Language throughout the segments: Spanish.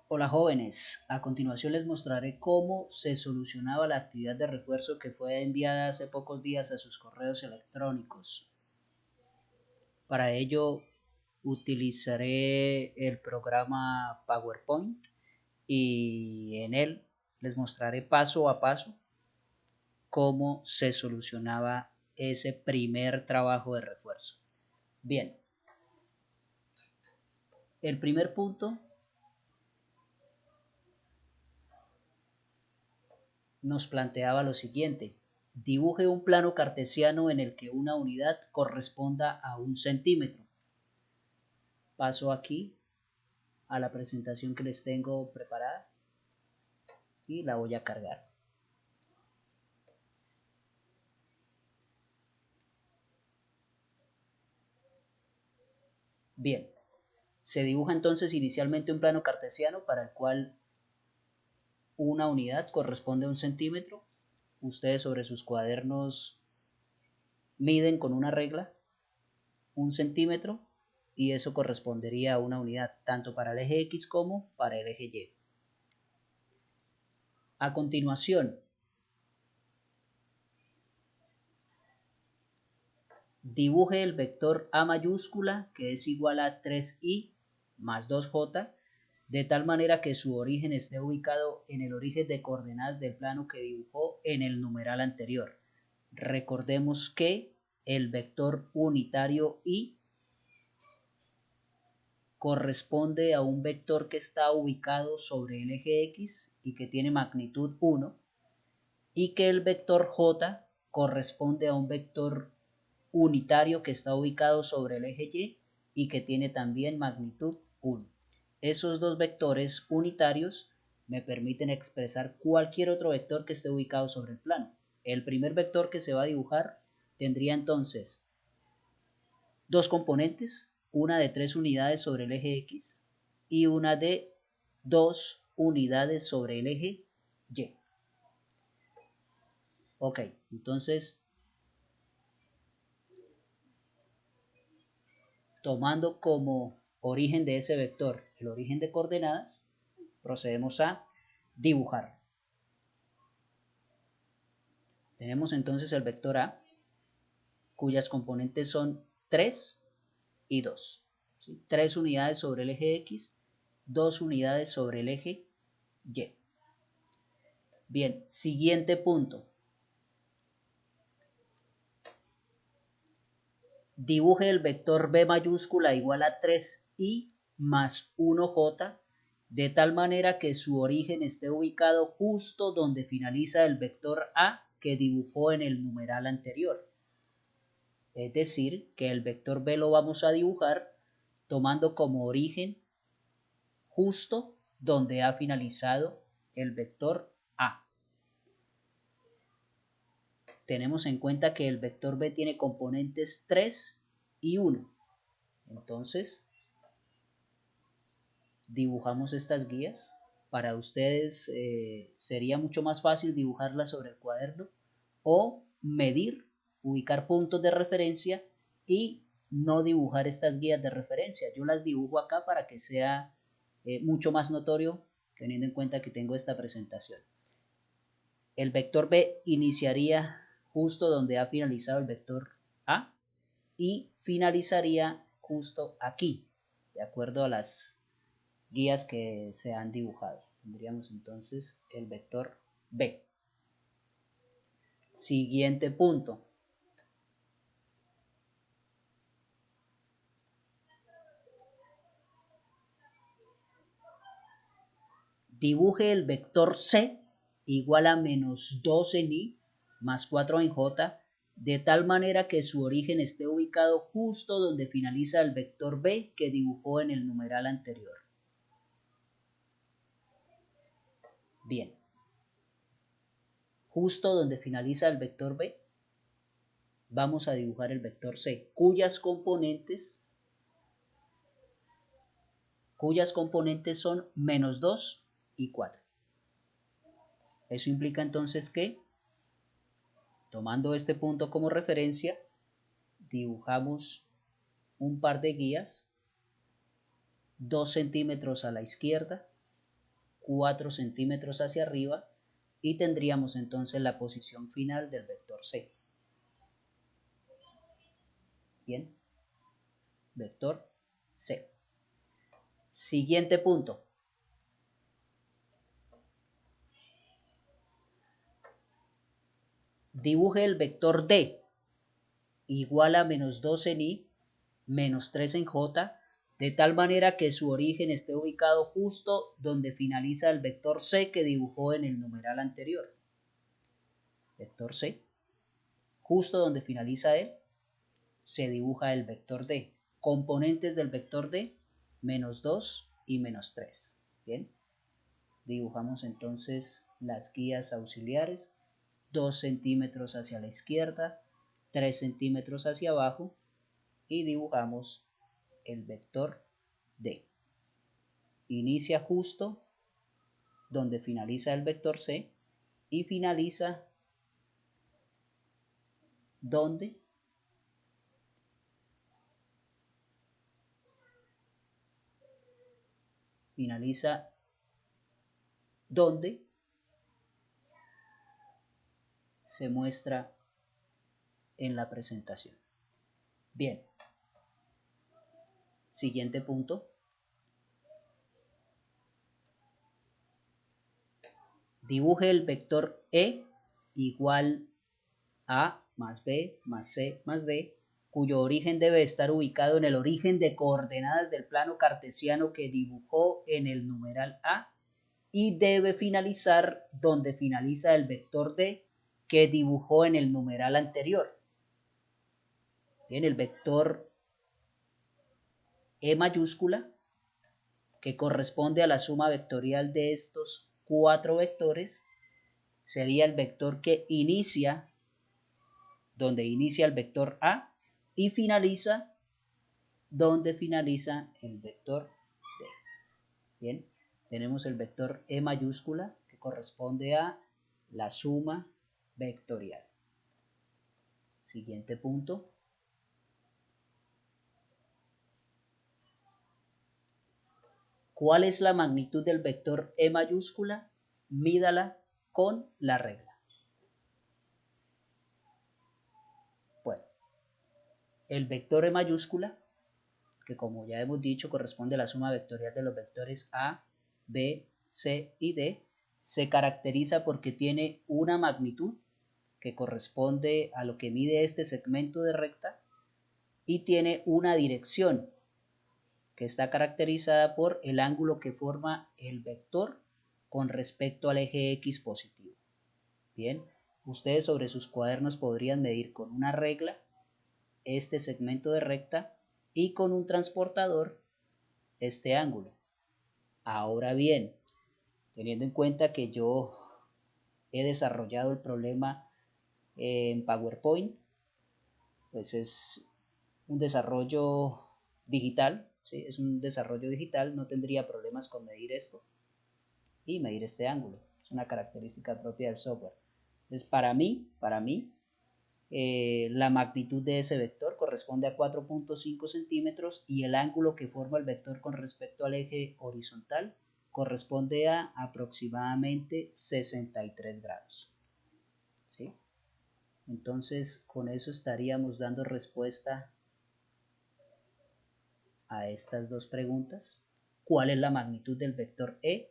Hola jóvenes, a continuación les mostraré cómo se solucionaba la actividad de refuerzo que fue enviada hace pocos días a sus correos electrónicos. Para ello utilizaré el programa PowerPoint y en él les mostraré paso a paso cómo se solucionaba ese primer trabajo de refuerzo. Bien, el primer punto nos planteaba lo siguiente: dibuje un plano cartesiano en el que una unidad corresponda a 1 centímetro. Paso aquí a la presentación que les tengo preparada y la voy a cargar. Bien, se dibuja entonces inicialmente un plano cartesiano para el cual una unidad corresponde a 1 centímetro. Ustedes sobre sus cuadernos miden con una regla 1 centímetro y eso correspondería a una unidad tanto para el eje X como para el eje Y. A continuación, dibuje el vector A mayúscula, que es igual a 3i más 2j, de tal manera que su origen esté ubicado en el origen de coordenadas del plano que dibujó en el numeral anterior. Recordemos que el vector unitario i corresponde a un vector que está ubicado sobre el eje X y que tiene magnitud 1, y que el vector j corresponde a un vector unitario que está ubicado sobre el eje Y que tiene también magnitud 1. Esos dos vectores unitarios me permiten expresar cualquier otro vector que esté ubicado sobre el plano. El primer vector que se va a dibujar tendría entonces dos componentes, una de 3 unidades sobre el eje X y una de 2 unidades sobre el eje Y. Ok, entonces, tomando como origen de ese vector el origen de coordenadas, procedemos a dibujar. Tenemos entonces el vector A, cuyas componentes son 3 y 2. ¿Sí? 3 unidades sobre el eje X, 2 unidades sobre el eje Y. Bien, siguiente punto. Dibuje el vector B mayúscula igual a 3i más 1j, de tal manera que su origen esté ubicado justo donde finaliza el vector A que dibujó en el numeral anterior. Es decir, que el vector B lo vamos a dibujar tomando como origen justo donde ha finalizado el vector A. Tenemos en cuenta que el vector B tiene componentes 3 y 1. Entonces, dibujamos estas guías. Para ustedes sería mucho más fácil dibujarlas sobre el cuaderno o medir, ubicar puntos de referencia y no dibujar estas guías de referencia. Yo las dibujo acá para que sea mucho más notorio, teniendo en cuenta que tengo esta presentación. El vector B iniciaría justo donde ha finalizado el vector A y finalizaría justo aquí, de acuerdo a las guías que se han dibujado. Tendríamos entonces el vector B. Siguiente punto. Dibuje el vector C igual a menos 2 en I más 4 en J, de tal manera que su origen esté ubicado justo donde finaliza el vector B que dibujó en el numeral anterior. Bien, justo donde finaliza el vector B, vamos a dibujar el vector C, cuyas componentes son menos 2 y 4. Eso implica entonces que, tomando este punto como referencia, dibujamos un par de guías, 2 centímetros a la izquierda 4 centímetros hacia arriba y tendríamos entonces la posición final del vector C. Bien, vector C. Siguiente punto. Dibuje el vector D igual a menos 2 en I, menos 3 en J, de tal manera que su origen esté ubicado justo donde finaliza el vector C que dibujó en el numeral anterior. Vector C, justo donde finaliza él, se dibuja el vector D. Componentes del vector D, menos 2 y menos 3. Bien, dibujamos entonces las guías auxiliares, 2 centímetros hacia la izquierda, 3 centímetros hacia abajo, y dibujamos el vector D. Inicia justo donde finaliza el vector C y finaliza donde se muestra en la presentación. Bien, siguiente punto. Dibuje el vector E igual a más B más C más D, cuyo origen debe estar ubicado en el origen de coordenadas del plano cartesiano que dibujó en el numeral A y debe finalizar donde finaliza el vector D que dibujó en el numeral anterior. Bien, el vector E mayúscula, que corresponde a la suma vectorial de estos 4 vectores, sería el vector que inicia donde inicia el vector A y finaliza donde finaliza el vector D. Bien, tenemos el vector E mayúscula que corresponde a la suma vectorial. Siguiente punto. ¿Cuál es la magnitud del vector E mayúscula? Mídala con la regla. Bueno, el vector E mayúscula, que como ya hemos dicho corresponde a la suma vectorial de los vectores A, B, C y D, se caracteriza porque tiene una magnitud que corresponde a lo que mide este segmento de recta y tiene una dirección que está caracterizada por el ángulo que forma el vector con respecto al eje X positivo. Bien, ustedes sobre sus cuadernos podrían medir con una regla este segmento de recta y con un transportador este ángulo. Ahora bien, teniendo en cuenta que yo he desarrollado el problema en PowerPoint, pues es un desarrollo digital, ¿sí? Es un desarrollo digital, no tendría problemas con medir esto y medir este ángulo. Es una característica propia del software. Entonces, para mí, la magnitud de ese vector corresponde a 4.5 centímetros y el ángulo que forma el vector con respecto al eje horizontal corresponde a aproximadamente 63 grados. ¿Sí? Entonces, con eso estaríamos dando respuesta a estas dos preguntas. ¿Cuál es la magnitud del vector E?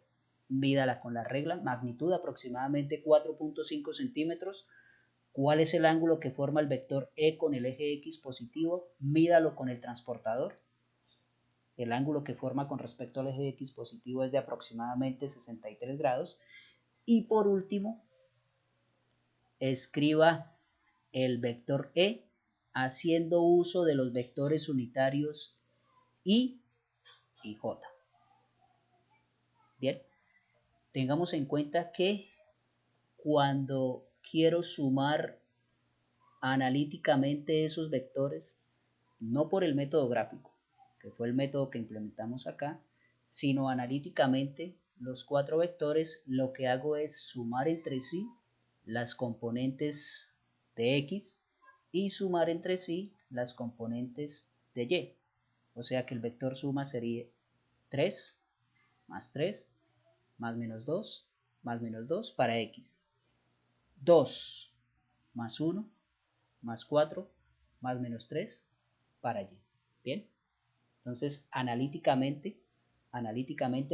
Mídala con la regla. Magnitud aproximadamente 4.5 centímetros. ¿Cuál es el ángulo que forma el vector E con el eje X positivo? Mídalo con el transportador. El ángulo que forma con respecto al eje X positivo es de aproximadamente 63 grados. Y por último, escriba el vector E haciendo uso de los vectores unitarios I y J. Bien, tengamos en cuenta que cuando quiero sumar analíticamente esos vectores, no por el método gráfico, que fue el método que implementamos acá, sino analíticamente los 4 vectores, lo que hago es sumar entre sí las componentes de X y sumar entre sí las componentes de Y. O sea que el vector suma sería 3 más 3 más menos 2 para x. 2 más 1 más 4 más menos 3 para y. Bien, entonces analíticamente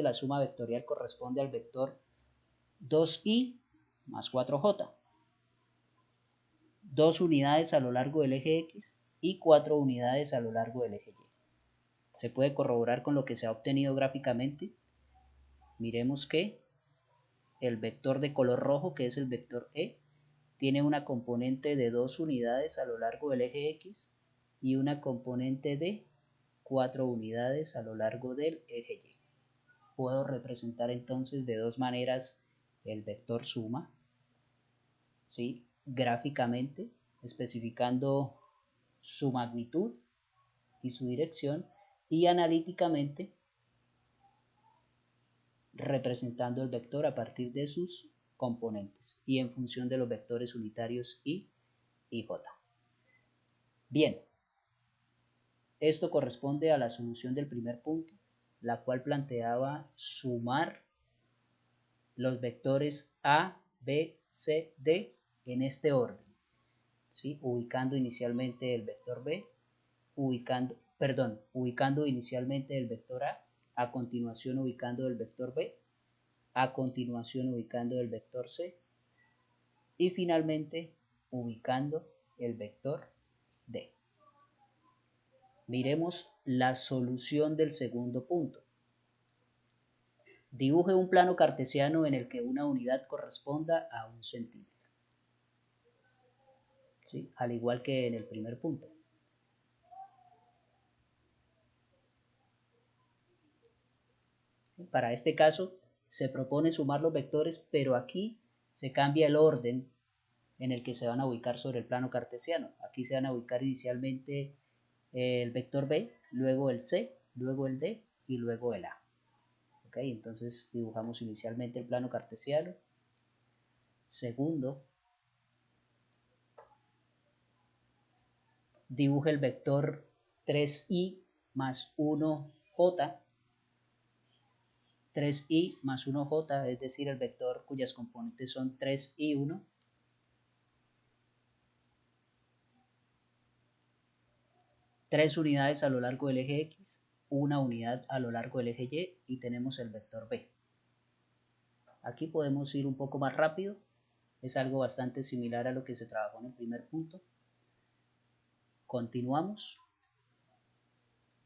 la suma vectorial corresponde al vector 2i más 4j. 2 unidades a lo largo del eje x y 4 unidades a lo largo del eje y. Se puede corroborar con lo que se ha obtenido gráficamente. Miremos que el vector de color rojo, que es el vector e, tiene una componente de 2 unidades a lo largo del eje x y una componente de 4 unidades a lo largo del eje y. Puedo representar entonces de dos maneras el vector suma, ¿sí? Gráficamente, especificando su magnitud y su dirección, y analíticamente representando el vector a partir de sus componentes y en función de los vectores unitarios i y j. Bien, esto corresponde a la solución del primer punto, la cual planteaba sumar los vectores a, b, c, d en este orden, ¿sí? Ubicando inicialmente el vector b, ubicando inicialmente el vector a continuación ubicando el vector b, a continuación ubicando el vector c y finalmente ubicando el vector d. Miremos la solución del segundo punto. Dibuje un plano cartesiano en el que una unidad corresponda a 1 centímetro, ¿sí? Al igual que en el primer punto. Para este caso se propone sumar los vectores, pero aquí se cambia el orden en el que se van a ubicar sobre el plano cartesiano. Aquí se van a ubicar inicialmente el vector b, luego el c, luego el d y luego el a. ¿Ok? Entonces dibujamos inicialmente el plano cartesiano. Segundo, dibuje el vector 3i más 1j. 3i más 1j, es decir, el vector cuyas componentes son 3 y 1. Tres unidades a lo largo del eje x, una unidad a lo largo del eje y y tenemos el vector b. Aquí podemos ir un poco más rápido, es algo bastante similar a lo que se trabajó en el primer punto. Continuamos.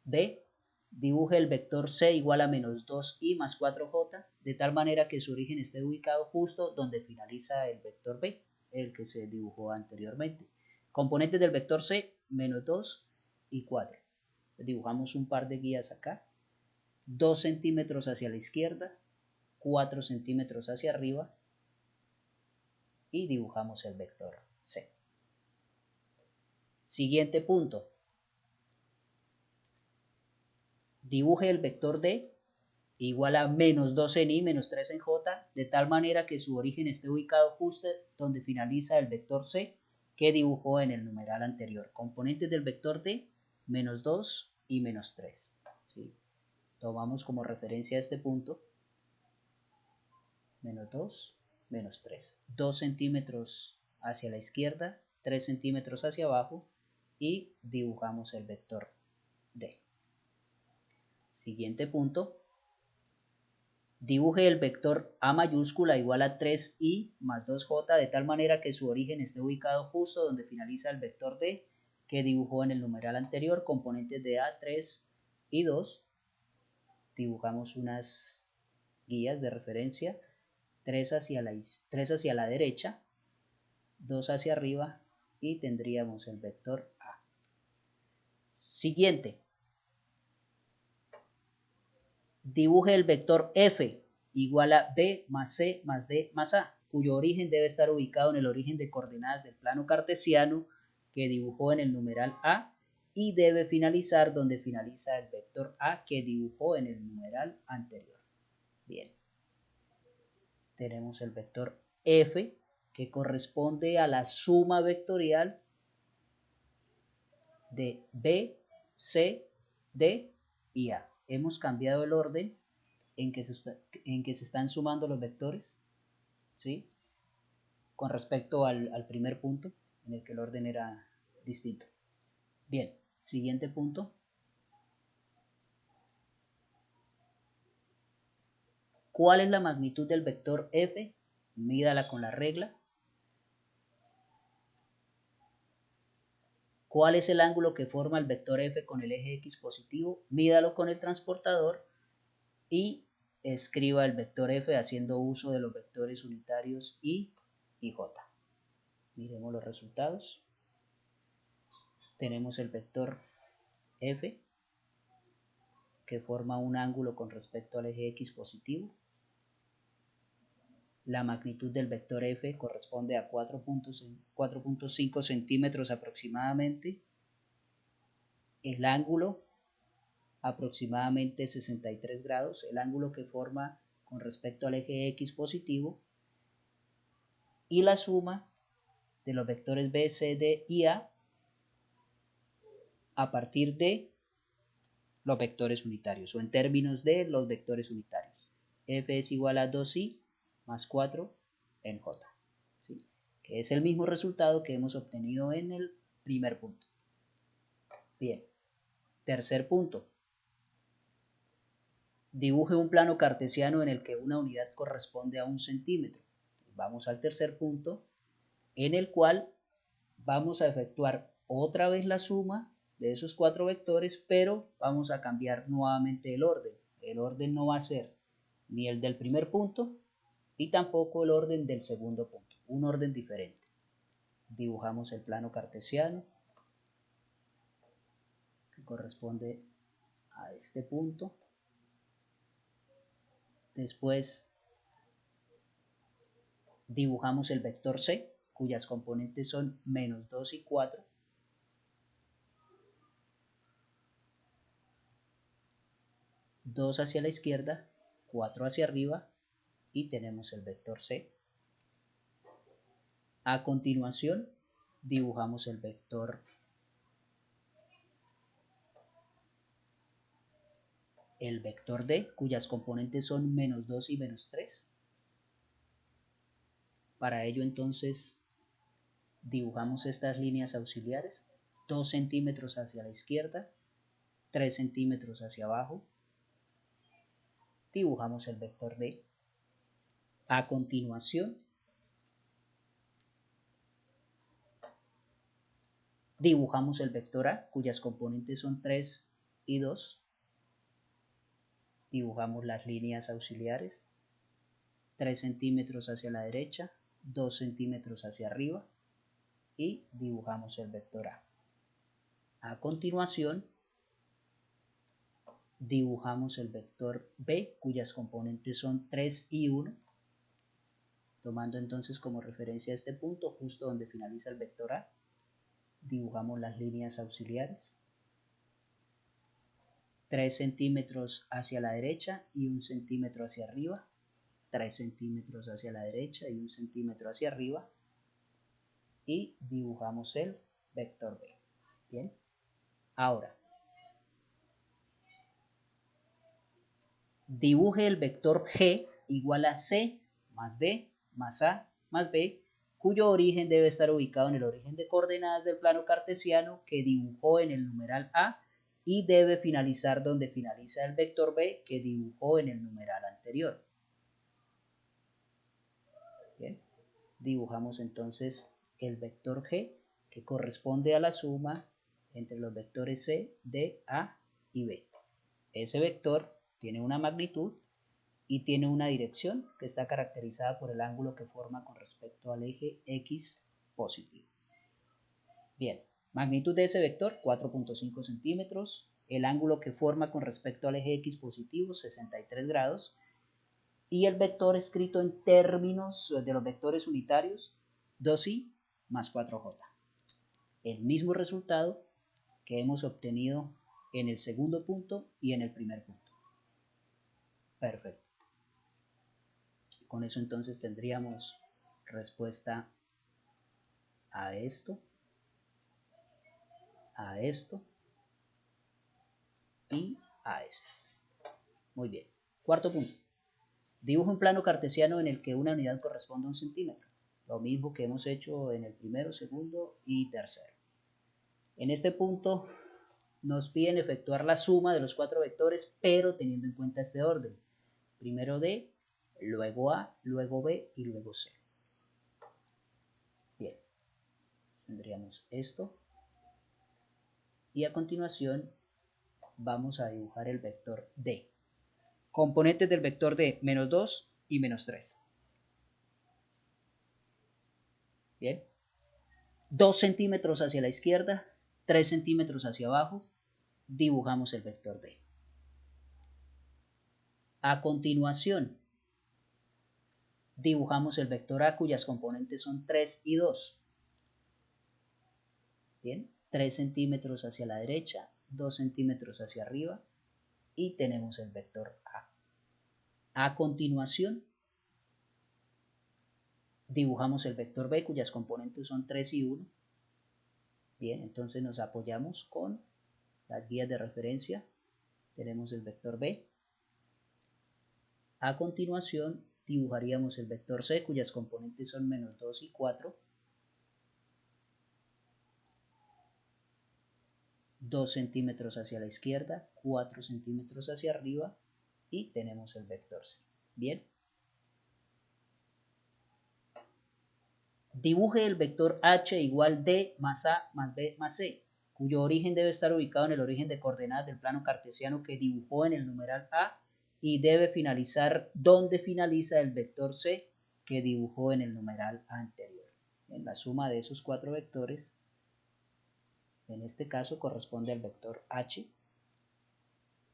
B, dibuje el vector c igual a menos 2i más 4j, de tal manera que su origen esté ubicado justo donde finaliza el vector b, el que se dibujó anteriormente. Componentes del vector c, menos 2 y 4. Dibujamos un par de guías acá. 2 centímetros hacia la izquierda, 4 centímetros hacia arriba y dibujamos el vector c. Siguiente punto. Dibuje el vector d igual a menos 2 en i menos 3 en j, de tal manera que su origen esté ubicado justo donde finaliza el vector c que dibujó en el numeral anterior. Componentes del vector d, menos 2 y menos 3. ¿Sí? Tomamos como referencia este punto, menos 2, menos 3. 2 centímetros hacia la izquierda, 3 centímetros hacia abajo y dibujamos el vector d. Siguiente punto. Dibuje el vector a mayúscula igual a 3i más 2j de tal manera que su origen esté ubicado justo donde finaliza el vector d que dibujó en el numeral anterior. Componentes de a, 3 y 2. Dibujamos unas guías de referencia, 3 hacia la derecha, 2 hacia arriba y tendríamos el vector a. Siguiente. Dibuje el vector f igual a b más c más d más a, cuyo origen debe estar ubicado en el origen de coordenadas del plano cartesiano que dibujó en el numeral a y debe finalizar donde finaliza el vector a que dibujó en el numeral anterior. Bien. Tenemos el vector f que corresponde a la suma vectorial de b, c, d y a. Hemos cambiado el orden en que se están sumando los vectores, ¿sí? Con respecto al primer punto, en el que el orden era distinto. Bien, siguiente punto. ¿Cuál es la magnitud del vector f? Mídala con la regla. ¿Cuál es el ángulo que forma el vector f con el eje x positivo? Mídalo con el transportador y escriba el vector f haciendo uso de los vectores unitarios I y j. Miremos los resultados. Tenemos el vector f que forma un ángulo con respecto al eje x positivo. La magnitud del vector f corresponde a 4.5 centímetros aproximadamente. El ángulo aproximadamente 63 grados, el ángulo que forma con respecto al eje x positivo, y la suma de los vectores b, c, d y a partir de los vectores unitarios, o en términos de los vectores unitarios. F es igual a 2i más 4 en j, ¿sí? Que es el mismo resultado que hemos obtenido en el primer punto. Bien, tercer punto. Dibuje un plano cartesiano en el que una unidad corresponde a 1 centímetro. Vamos al tercer punto, en el cual vamos a efectuar otra vez la suma de esos 4 vectores, pero vamos a cambiar nuevamente el orden. El orden no va a ser ni el del primer punto y tampoco el orden del segundo punto, un orden diferente. Dibujamos el plano cartesiano que corresponde a este punto. Después dibujamos el vector c, cuyas componentes son menos 2 y 4. Dos hacia la izquierda, 4 hacia arriba, y tenemos el vector c. A continuación dibujamos el vector d, cuyas componentes son menos 2 y menos 3. Para ello entonces dibujamos estas líneas auxiliares, 2 centímetros hacia la izquierda, 3 centímetros hacia abajo. Dibujamos el vector d. A continuación dibujamos el vector a, cuyas componentes son 3 y 2. Dibujamos las líneas auxiliares, 3 centímetros hacia la derecha, 2 centímetros hacia arriba, y dibujamos el vector a. A continuación dibujamos el vector b, cuyas componentes son 3 y 1, tomando entonces como referencia este punto justo donde finaliza el vector a. Dibujamos las líneas auxiliares, 3 centímetros hacia la derecha y 1 centímetro hacia arriba, 3 centímetros hacia la derecha y 1 centímetro hacia arriba, y dibujamos el vector b. Bien, ahora dibuje el vector g igual a c más d más a más b, cuyo origen debe estar ubicado en el origen de coordenadas del plano cartesiano que dibujó en el numeral a, y debe finalizar donde finaliza el vector b que dibujó en el numeral anterior. Bien, dibujamos entonces el vector g, que corresponde a la suma entre los vectores c, d, a y b. Ese vector tiene una magnitud y tiene una dirección que está caracterizada por el ángulo que forma con respecto al eje x positivo. Bien, magnitud de ese vector 4.5 centímetros, el ángulo que forma con respecto al eje x positivo 63 grados, y el vector escrito en términos de los vectores unitarios 2i más 4j. El mismo resultado que hemos obtenido en el segundo punto y en el primer punto. Perfecto. Con eso entonces tendríamos respuesta a esto y a esto. Muy bien. Cuarto punto. Dibujo un plano cartesiano en el que una unidad corresponde a 1 centímetro. Lo mismo que hemos hecho en el primero, segundo y tercero. En este punto nos piden efectuar la suma de los 4 vectores, pero teniendo en cuenta este orden. Primero D, luego A, luego B y luego C. Bien, tendríamos esto. Y a continuación vamos a dibujar el vector D. Componentes del vector D, menos 2 y menos 3. Bien. 2 centímetros hacia la izquierda, 3 centímetros hacia abajo. Dibujamos el vector D. A continuación, dibujamos el vector A cuyas componentes son 3 y 2. Bien, 3 centímetros hacia la derecha, 2 centímetros hacia arriba y tenemos el vector A. A continuación, dibujamos el vector B cuyas componentes son 3 y 1. Bien, entonces nos apoyamos con las guías de referencia. Tenemos el vector B. A continuación, dibujaríamos el vector C cuyas componentes son menos 2 y 4. 2 centímetros hacia la izquierda, 4 centímetros hacia arriba y tenemos el vector C. Bien. Dibuje el vector H igual D más A más B más C, cuyo origen debe estar ubicado en el origen de coordenadas del plano cartesiano que dibujó en el numeral A y debe finalizar donde finaliza el vector C que dibujó en el numeral anterior. En la suma de esos 4 vectores, en este caso corresponde al vector H,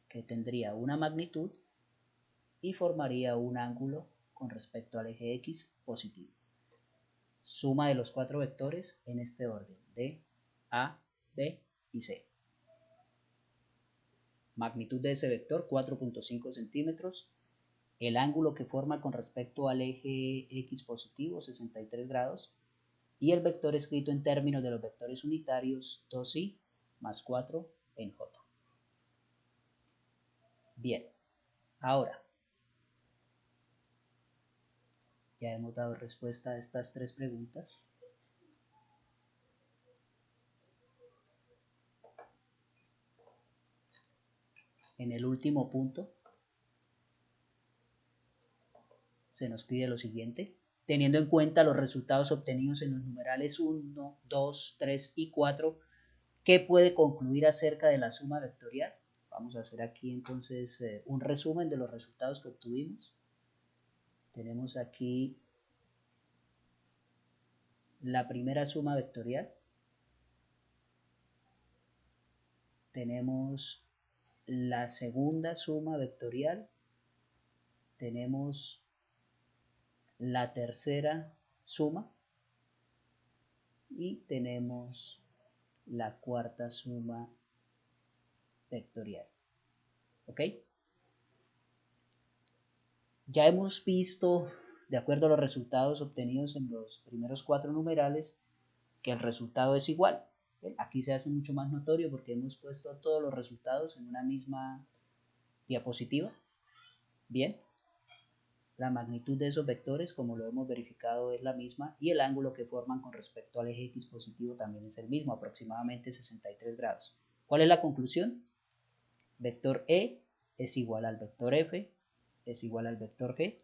que tendría una magnitud y formaría un ángulo con respecto al eje X positivo. Suma de los 4 vectores en este orden, D, A, B y C. Magnitud de ese vector 4.5 centímetros. El ángulo que forma con respecto al eje X positivo 63 grados. Y el vector escrito en términos de los vectores unitarios 2i más 4 en J. Bien, ahora ya hemos dado respuesta a estas 3 preguntas. En el último punto se nos pide lo siguiente. Teniendo en cuenta los resultados obtenidos en los numerales 1, 2, 3 y 4, ¿qué puede concluir acerca de la suma vectorial? Vamos a hacer aquí entonces un resumen de los resultados que obtuvimos. Tenemos aquí la primera suma vectorial. Tenemos la segunda suma vectorial. Tenemos la tercera suma. Y tenemos la cuarta suma vectorial. ¿Ok? Ya hemos visto, de acuerdo a los resultados obtenidos en los primeros 4 numerales, que el resultado es igual. Aquí se hace mucho más notorio porque hemos puesto todos los resultados en una misma diapositiva. Bien, la magnitud de esos vectores, como lo hemos verificado, es la misma y el ángulo que forman con respecto al eje X positivo también es el mismo, aproximadamente 63 grados. ¿Cuál es la conclusión? Vector E es igual al vector F, es igual al vector G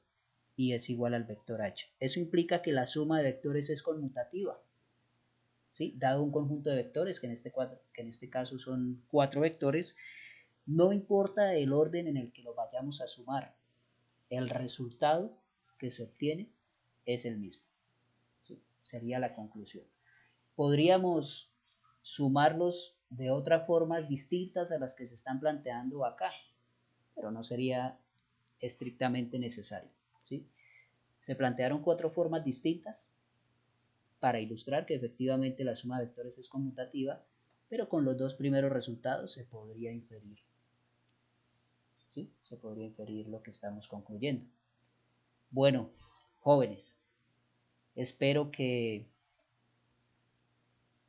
y es igual al vector H. Eso implica que la suma de vectores es conmutativa. ¿Sí? Dado un conjunto de vectores, que en este caso son 4 vectores, no importa el orden en el que lo vayamos a sumar, el resultado que se obtiene es el mismo. ¿Sí? Sería la conclusión. Podríamos sumarlos de otras formas distintas a las que se están planteando acá, pero no sería estrictamente necesario. ¿Sí? Se plantearon 4 formas distintas para ilustrar que efectivamente la suma de vectores es conmutativa, pero con los 2 primeros resultados se podría inferir. ¿Sí? Se podría inferir lo que estamos concluyendo. Bueno, jóvenes, espero que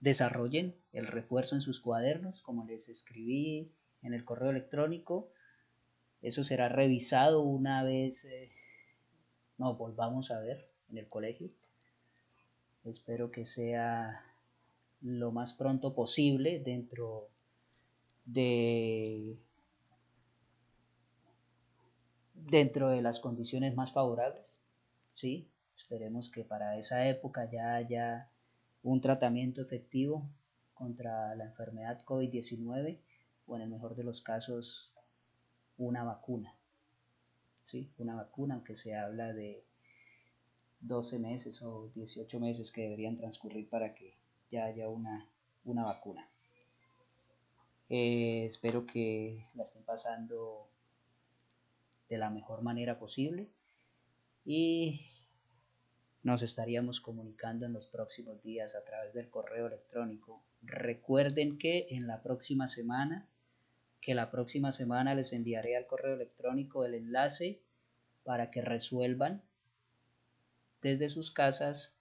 desarrollen el refuerzo en sus cuadernos, como les escribí en el correo electrónico. Eso será revisado una vez nos volvamos a ver en el colegio. Espero que sea lo más pronto posible de, dentro de las condiciones más favorables. Sí, esperemos que para esa época ya haya un tratamiento efectivo contra la enfermedad COVID-19 o en el mejor de los casos una vacuna. Sí, una vacuna, aunque se habla de 12 meses o 18 meses que deberían transcurrir para que ya haya una vacuna. Espero que la estén pasando de la mejor manera posible y nos estaríamos comunicando en los próximos días a través del correo electrónico. Recuerden que la próxima semana les enviaré al correo electrónico el enlace para que resuelvan desde sus casas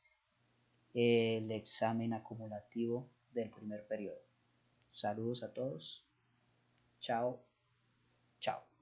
el examen acumulativo del primer periodo. Saludos a todos. Chao. Chao.